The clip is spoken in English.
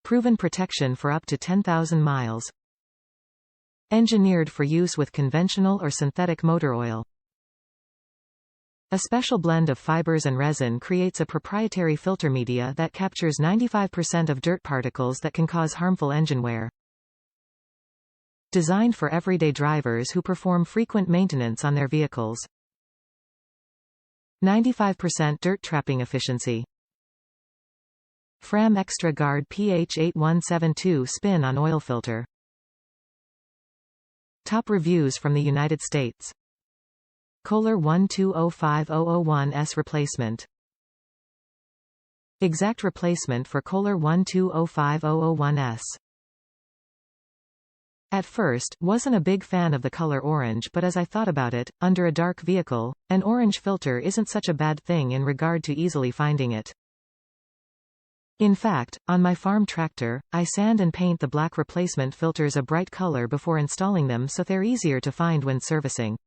Proven protection for up to 10,000 miles. Engineered for use with conventional or synthetic motor oil. A special blend of fibers and resin creates a proprietary filter media that captures 95% of dirt particles that can cause harmful engine wear. Designed for everyday drivers who perform frequent maintenance on their vehicles. 95% dirt trapping efficiency. FRAM Extra Guard PH8172 spin-on oil filter. Top reviews from the United States. Kohler 1205001S replacement. Exact replacement for Kohler 1205001S. At first, wasn't a big fan of the color orange, but as I thought about it, under a dark vehicle, an orange filter isn't such a bad thing in regard to easily finding it. In fact, on my farm tractor, I sand and paint the black replacement filters a bright color before installing them so they're easier to find when servicing.